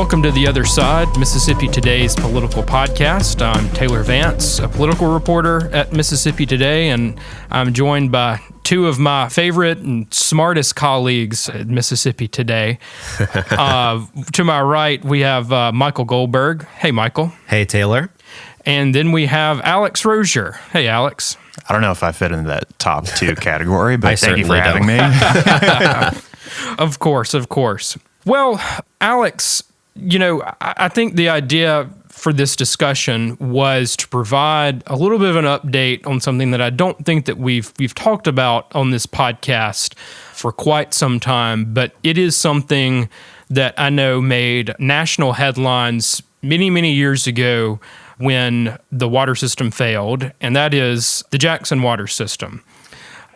Welcome to The Other Side, Mississippi Today's political podcast. I'm Taylor Vance, a political reporter at Mississippi Today, and I'm joined by two of my favorite and smartest colleagues at Mississippi Today. To my right, we have Michael Goldberg. Hey, Michael. Hey, Taylor. And then we have Alex Rozier. Hey, Alex. I don't know if I fit into that top two category, but thank you for having me. Of course. Well, Alex, you know, I think the idea for this discussion was to provide a little bit of an update on something that I don't think that we've talked about on this podcast for quite some time, but it is something that I know made national headlines many years ago when the water system failed, and that is the Jackson water system.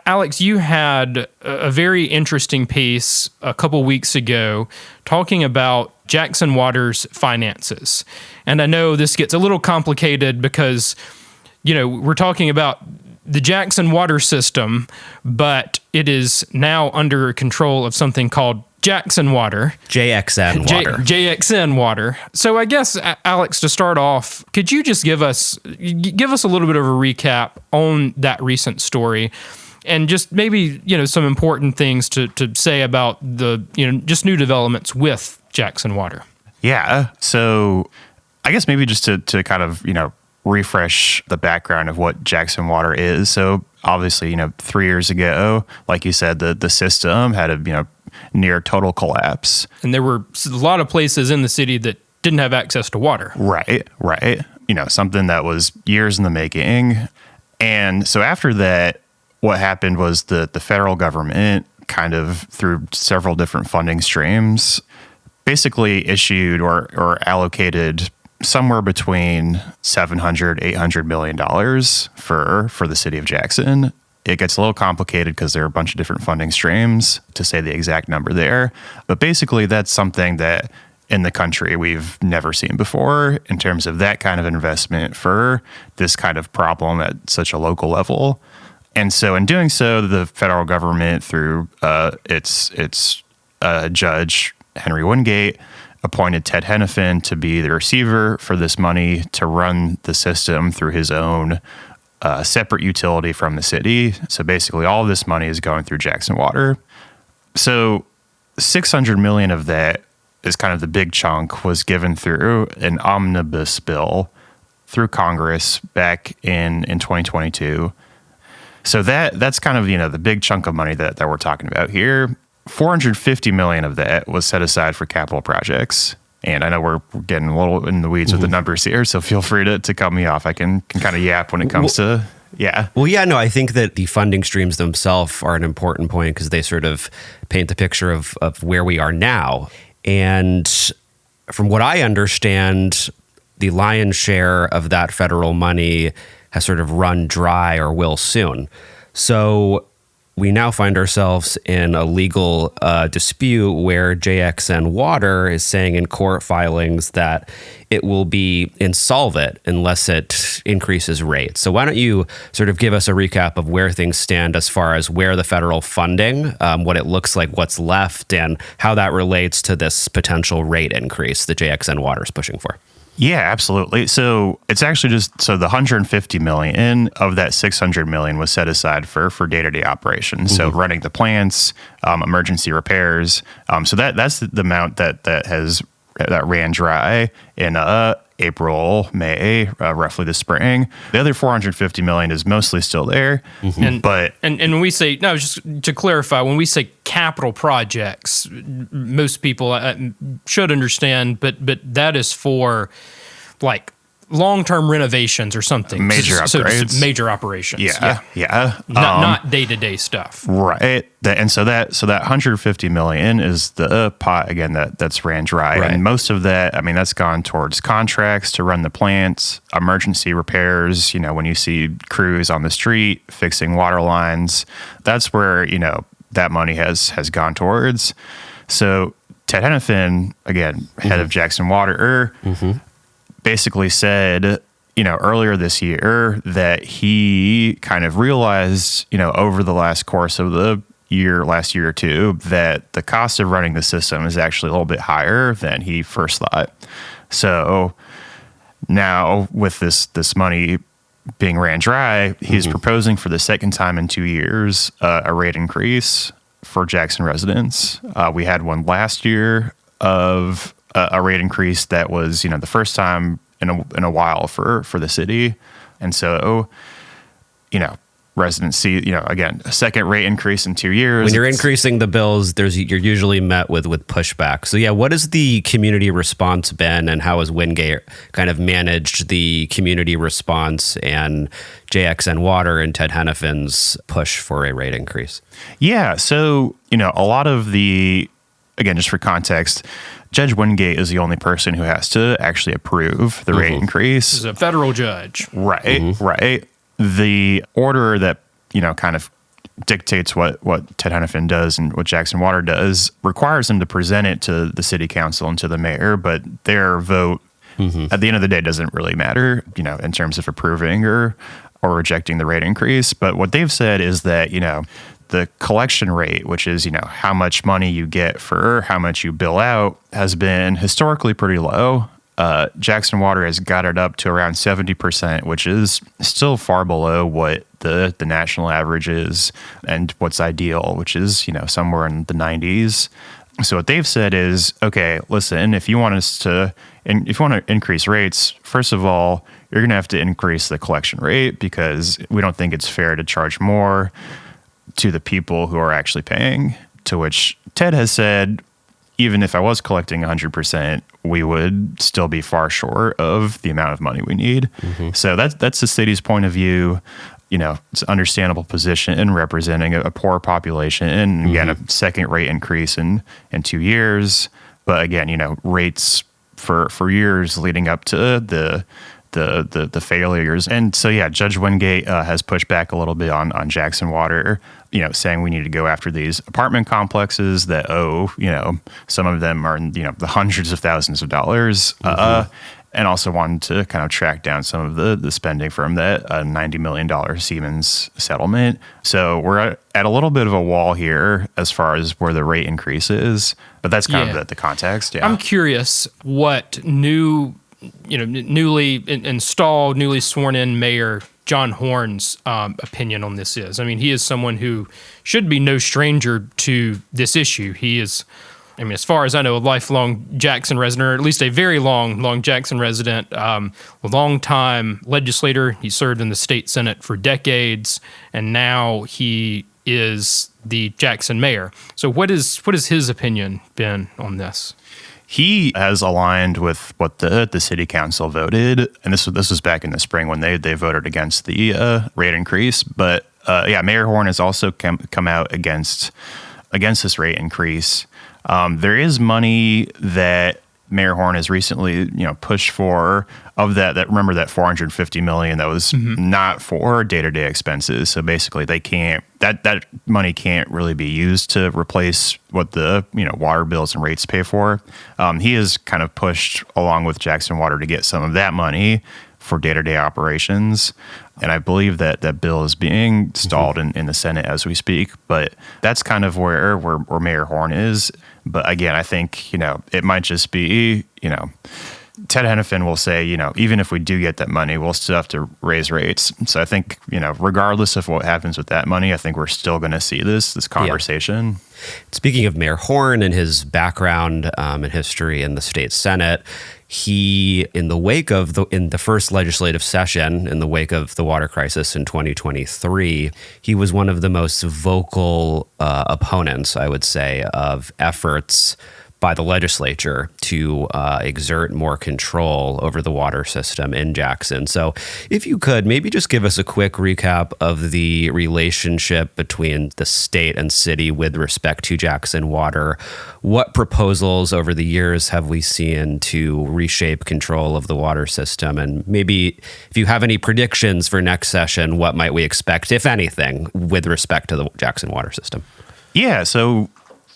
Alex, you had a very interesting piece a couple weeks ago talking about Jackson Water's finances. And I know this gets a little complicated because, you know, we're talking about the Jackson water system, but it is now under control of something called Jackson Water. JXN Water. JXN Water. So I guess, Alex, to start off, could you just give us a little bit of a recap on that recent story? And just maybe, you know, some important things to say about the, you know, just new developments with Jackson Water. Yeah. So I guess maybe just to kind of, you know, refresh the background of what Jackson Water is. So obviously, you know, 3 years ago, like you said, the system had a, you know, near total collapse. And there were a lot of places in the city that didn't have access to water. Right. You know, something that was years in the making. And so after that, what happened was the federal government, kind of through several different funding streams, basically issued or allocated somewhere between $700-800 million for the city of Jackson. It gets a little complicated because there are a bunch of different funding streams to say the exact number there. But basically, that's something that in the country we've never seen before in terms of that kind of investment for this kind of problem at such a local level. And so in doing so, the federal government, through its judge, Henry Wingate, appointed Ted Hennepin to be the receiver for this money to run the system through his own separate utility from the city. So basically all of this money is going through Jackson Water. So $600 million of that is kind of the big chunk, was given through an omnibus bill through Congress back in 2022. So that's kind of, you know, the big chunk of money that we're talking about here. $450 million of that was set aside for capital projects. And I know we're getting a little in the weeds with the numbers here, so feel free to cut me off. I can kind of yap when it comes to, yeah. Well, yeah, no, I think that the funding streams themselves are an important point because they sort of paint the picture of where we are now. And from what I understand, the lion's share of that federal money has sort of run dry or will soon. So we now find ourselves in a legal dispute where JXN Water is saying in court filings that it will be insolvent unless it increases rates. So why don't you sort of give us a recap of where things stand as far as where the federal funding, what it looks like, what's left, and how that relates to this potential rate increase that JXN Water is pushing for? Yeah, absolutely. So it's actually so the $150 million of that $600 million was set aside for day-to-day operations. So running the plants, emergency repairs. So that's the amount that ran dry in April, May, roughly this spring. The other $450 million is mostly still there. And when we say, no, just to clarify, when we say capital projects, most people should understand, but that is for like long-term renovations or something. Major upgrades. So major operations. Yeah. Not day-to-day stuff. Right. So that $150 million is the pot, again, that's ran dry. Right. And most of that, I mean, that's gone towards contracts to run the plants, emergency repairs. You know, when you see crews on the street fixing water lines, that's where, you know, that money has gone towards. So Ted Hennepin, again, head of Jackson Water, basically said, you know, earlier this year that he kind of realized, you know, over the last course of the last year or two, that the cost of running the system is actually a little bit higher than he first thought. So now with this money being ran dry, he's proposing for the second time in 2 years a rate increase for Jackson residents. We had one last year of a rate increase that was, the first time in a while for the city. And so, residents see, again, a second rate increase in 2 years. When you're increasing the bills, you're usually met with pushback. So yeah, what has the community response been, and how has Wingate kind of managed the community response and JXN Water and Ted Hennifan's push for a rate increase? Yeah, so, a lot of again, just for context, Judge Wingate is the only person who has to actually approve the rate increase. He's a federal judge. Right, right. The order that, kind of dictates what Ted Hennifan does and what Jackson Water does requires them to present it to the city council and to the mayor, but their vote at the end of the day doesn't really matter, in terms of approving or rejecting the rate increase. But what they've said is that, the collection rate, which is, how much money you get for how much you bill out, has been historically pretty low. Jackson Water has got it up to around 70%, which is still far below what the national average is and what's ideal, which is, somewhere in the 90s. So what they've said is, okay, listen, if you want to increase rates, first of all, you're going to have to increase the collection rate, because we don't think it's fair to charge more to the people who are actually paying. To which Ted has said, even if I was collecting 100%, we would still be far short of the amount of money we need. So that's the city's point of view. It's an understandable position in representing a poor population. And again, a second rate increase in 2 years. But again, rates for years leading up to the failures. And so, yeah, Judge Wingate has pushed back a little bit on Jackson Water, saying we need to go after these apartment complexes that owe, some of them are in, the hundreds of thousands of dollars, and also wanted to kind of track down some of the spending from that $90 million Siemens settlement. So we're at a little bit of a wall here as far as where the rate increase is, but that's kind of the context. Yeah. I'm curious what newly installed, newly sworn in mayor John Horn's opinion on this is. I mean, he is someone who should be no stranger to this issue. He is, as far as I know, a lifelong Jackson resident, or at least a very long Jackson resident, a long-time legislator. He served in the state Senate for decades, and now he is the Jackson mayor. So what is his opinion been on this? He has aligned with what the city council voted, and this was back in the spring when they voted against the rate increase. But Mayor Horn has also come out against this rate increase. There is money that Mayor Horn has recently pushed for of that remember that $450 million that was not for day-to-day expenses. So basically they can't that money can't really be used to replace what the water bills and rates pay for. He has kind of pushed along with Jackson Water to get some of that money for day-to-day operations. And I believe that bill is being stalled in the Senate as we speak. But that's kind of where Mayor Horn is. But again, I think, it might just be, Ted Hennifan will say, even if we do get that money, we'll still have to raise rates. So I think, regardless of what happens with that money, I think we're still going to see this conversation. Yeah. Speaking of Mayor Horn and his background and history in the state Senate, he, in the first legislative session, in the wake of the water crisis in 2023, he was one of the most vocal opponents, I would say, of efforts by the legislature to exert more control over the water system in Jackson. So if you could, maybe just give us a quick recap of the relationship between the state and city with respect to Jackson Water. What proposals over the years have we seen to reshape control of the water system? And maybe if you have any predictions for next session, what might we expect, if anything, with respect to the Jackson water system? Yeah, so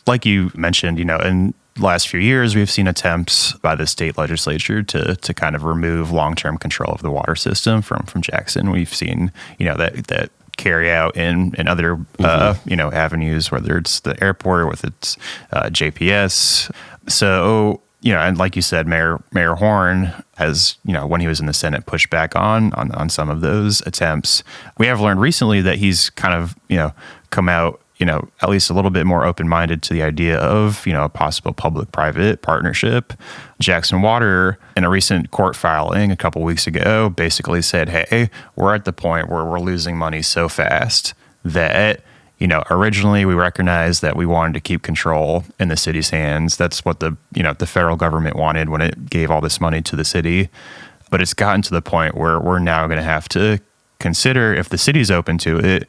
like you mentioned, in last few years, we've seen attempts by the state legislature to kind of remove long-term control of the water system from Jackson. We've seen, that carry out in other avenues, whether it's the airport or with its JPS. So and like you said, Mayor Horn has, when he was in the Senate, pushed back on some of those attempts. We have learned recently that he's kind of come out at least a little bit more open-minded to the idea of, a possible public-private partnership. Jackson Water, in a recent court filing a couple weeks ago, basically said, hey, we're at the point where we're losing money so fast that, originally we recognized that we wanted to keep control in the city's hands. That's what the federal government wanted when it gave all this money to the city. But it's gotten to the point where we're now going to have to consider, if the city's open to it,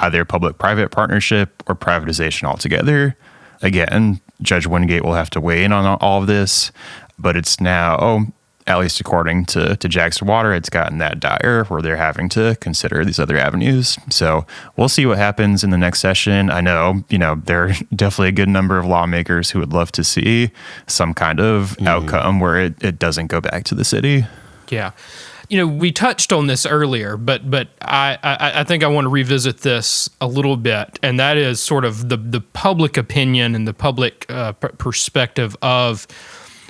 either public-private partnership or privatization altogether. Again, Judge Wingate will have to weigh in on all of this, but it's now, at least according to Jackson Water, it's gotten that dire where they're having to consider these other avenues. So we'll see what happens in the next session. I know, there are definitely a good number of lawmakers who would love to see some kind of outcome where it doesn't go back to the city. Yeah. We touched on this earlier, but I think I want to revisit this a little bit, and that is sort of the public opinion and the public perspective of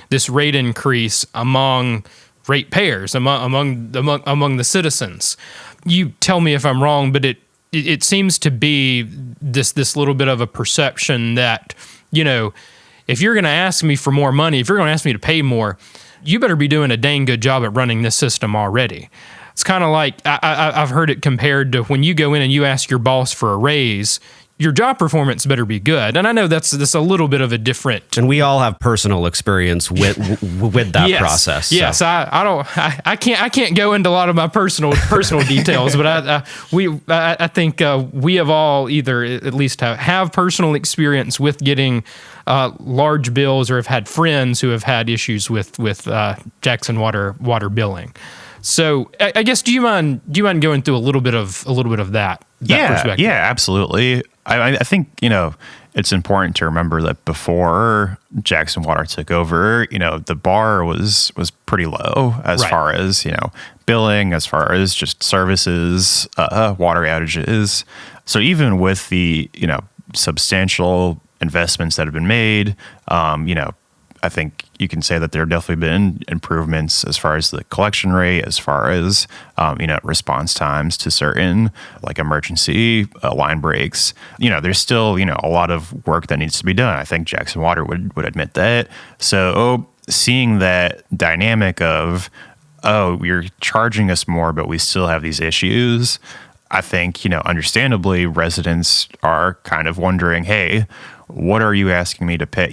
this rate increase among ratepayers, among the citizens. You tell me if I'm wrong, but it seems to be this little bit of a perception that, if you're going to ask me for more money, if you're going to ask me to pay more, you better be doing a dang good job at running this system already. It's kind of like, I've heard it compared to when you go in and you ask your boss for a raise, your job performance better be good. And I know that's a little bit of a different... And we all have personal experience with that process. Yes, so. I can't go into a lot of my personal details, but I think we have all either at least have personal experience with getting large bills, or have had friends who have had issues with Jackson Water billing. So I guess do you mind going through a little bit of that perspective? Yeah, absolutely. I think it's important to remember that before Jackson Water took over, the bar was pretty low as far as billing, as far as just services, water outages. So even with the substantial investments that have been made, I think you can say that there have definitely been improvements as far as the collection rate, as far as, response times to certain like emergency line breaks. There's still, a lot of work that needs to be done. I think Jackson Water would admit that. So seeing that dynamic of, you're charging us more, but we still have these issues, I think, understandably, residents are kind of wondering, hey, what are you asking me to pay?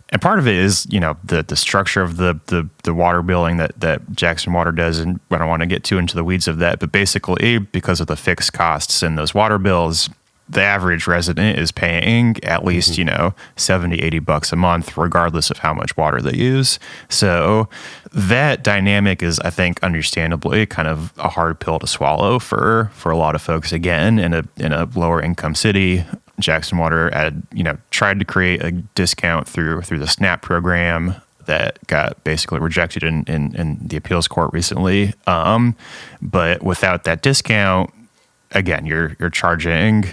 And part of it is, the structure of the water billing that Jackson Water does, and I don't want to get too into the weeds of that, but basically because of the fixed costs in those water bills, the average resident is paying at least, $70, $80 a month, regardless of how much water they use. So that dynamic is, I think, understandably kind of a hard pill to swallow for a lot of folks. Again, in a lower income city, Jackson Water had, tried to create a discount through the SNAP program that got basically rejected in the appeals court recently. But without that discount, again, you're charging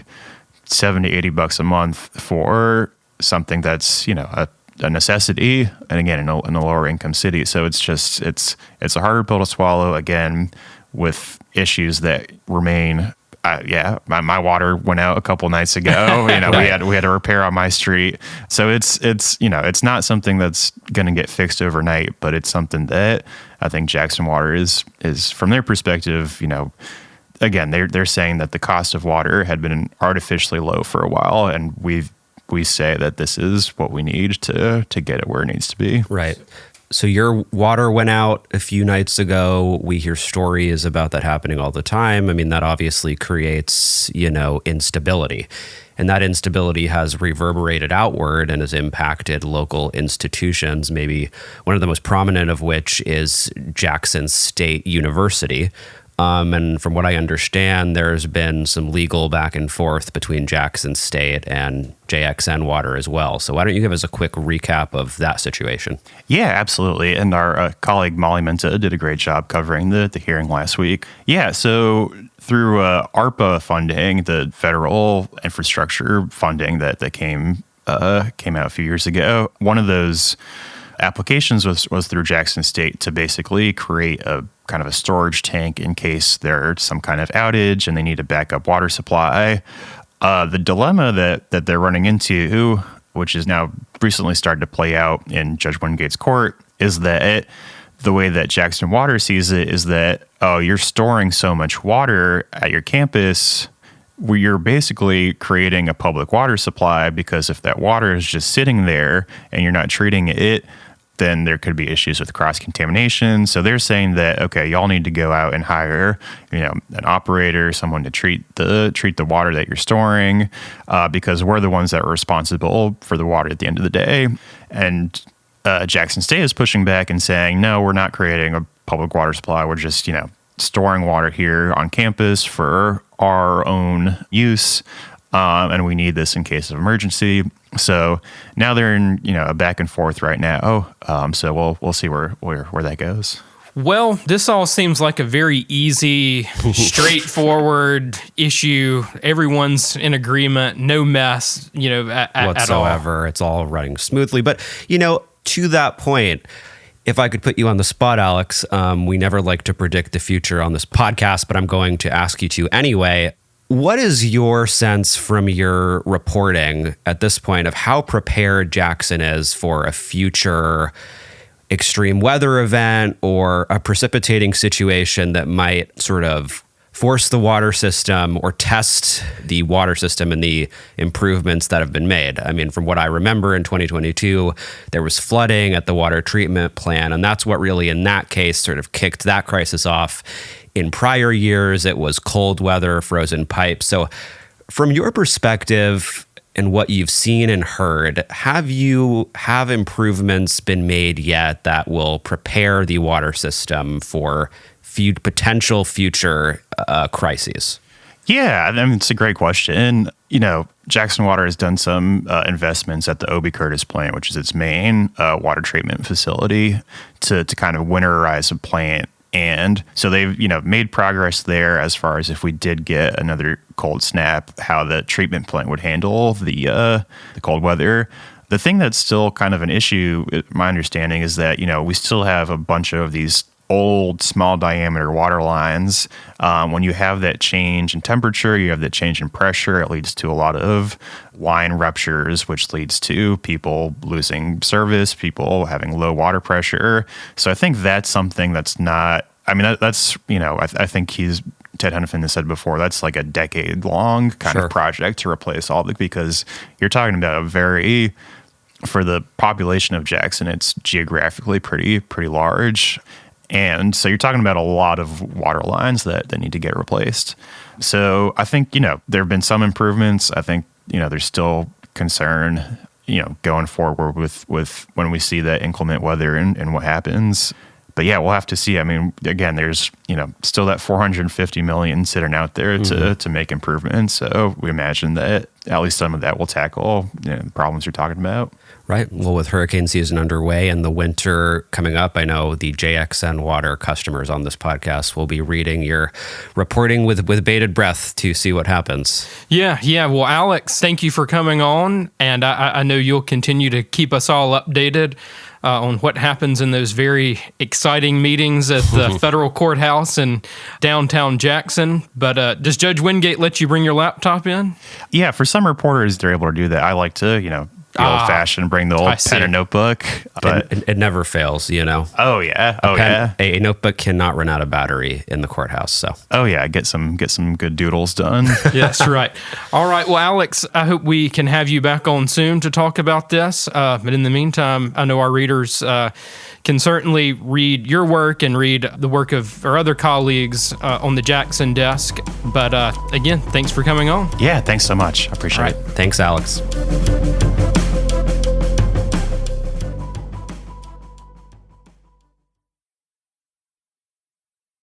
$70, $80 a month for something that's, a necessity. And again, in a lower income city. So it's just, it's a harder pill to swallow, again, with issues that remain. My water went out a couple nights ago. Right. we had a repair on my street. So it's not something that's going to get fixed overnight, but it's something that I think Jackson Water is from their perspective, again, they're saying that the cost of water had been artificially low for a while, and we say that this is what we need to get it where it needs to be. Right. So your water went out a few nights ago. We hear stories about that happening all the time. I mean, that obviously creates, instability. And that instability has reverberated outward and has impacted local institutions, maybe one of the most prominent of which is Jackson State University. And from what I understand, there's been some legal back and forth between Jackson State and JXN Water as well. So why don't you give us a quick recap of that situation? Yeah, absolutely. And our colleague Molly Menta did a great job covering the hearing last week. Yeah, so through ARPA funding, the federal infrastructure funding that came out a few years ago, one of those applications was through Jackson State to basically create a kind of a storage tank in case there's some kind of outage and they need a backup water supply. The dilemma that they're running into, which is now recently started to play out in Judge Wingate's court, is that the way that Jackson Water sees it is that, oh, you're storing so much water at your campus where you're basically creating a public water supply, because if that water is just sitting there and you're not treating it, then there could be issues with cross-contamination. So they're saying that, okay, y'all need to go out and hire, an operator, someone to treat the water that you're storing, because we're the ones that are responsible for the water at the end of the day. And Jackson State is pushing back and saying, no, we're not creating a public water supply. We're just, storing water here on campus for our own use. And we need this in case of emergency. So now they're in, a back and forth right now. So we'll see where that goes. Well, this all seems like a very easy, straightforward issue. Everyone's in agreement, no mess, whatsoever. At all. It's all running smoothly. But, to that point, if I could put you on the spot, Alex, we never like to predict the future on this podcast, but I'm going to ask you to anyway. What is your sense from your reporting at this point of how prepared Jackson is for a future extreme weather event or a precipitating situation that might sort of force the water system or test the water system and the improvements that have been made? I mean, from what I remember in 2022, there was flooding at the water treatment plant, and that's what really in that case sort of kicked that crisis off. In prior years, it was cold weather, frozen pipes. So from your perspective and what you've seen and heard, have improvements been made yet that will prepare the water system for potential future crises? Yeah, I mean, it's a great question. Jackson Water has done some investments at the Obie Curtis plant, which is its main water treatment facility, to kind of winterize a plant. And so they've, made progress there as far as if we did get another cold snap, how the treatment plant would handle the cold weather. The thing that's still kind of an issue, my understanding, is that, we still have a bunch of these old small diameter water lines. When you have that change in temperature, you have that change in pressure, it leads to a lot of line ruptures, which leads to people losing service, people having low water pressure. So I think that's something that's not, that's, I think Ted Hennepin has said before, that's like a decade-long kind of project to replace all because you're talking about for the population of Jackson, it's geographically pretty large. And so you're talking about a lot of water lines that need to get replaced. So I think, there have been some improvements. I think, there's still concern, going forward with when we see that inclement weather and what happens. But yeah, we'll have to see. I mean, again, there's, still that $450 million sitting out there to make improvements. So we imagine that at least some of that will tackle the problems you're talking about. Right. Well, with hurricane season underway and the winter coming up, I know the JXN Water customers on this podcast will be reading your reporting with bated breath to see what happens. Yeah. Well, Alex, thank you for coming on. And I know you'll continue to keep us all updated on what happens in those very exciting meetings at the federal courthouse in downtown Jackson. But does Judge Wingate let you bring your laptop in? Yeah, for some reporters, they're able to do that. I like to, the old-fashioned, bring the old pen and notebook. But it never fails, Oh, yeah. A notebook cannot run out of battery in the courthouse, so. Oh, yeah, get some good doodles done. Yeah, that's right. All right, well, Alex, I hope we can have you back on soon to talk about this. But in the meantime, I know our readers can certainly read your work and read the work of our other colleagues on the Jackson desk. But again, thanks for coming on. Yeah, thanks so much. I appreciate it. Thanks, Alex.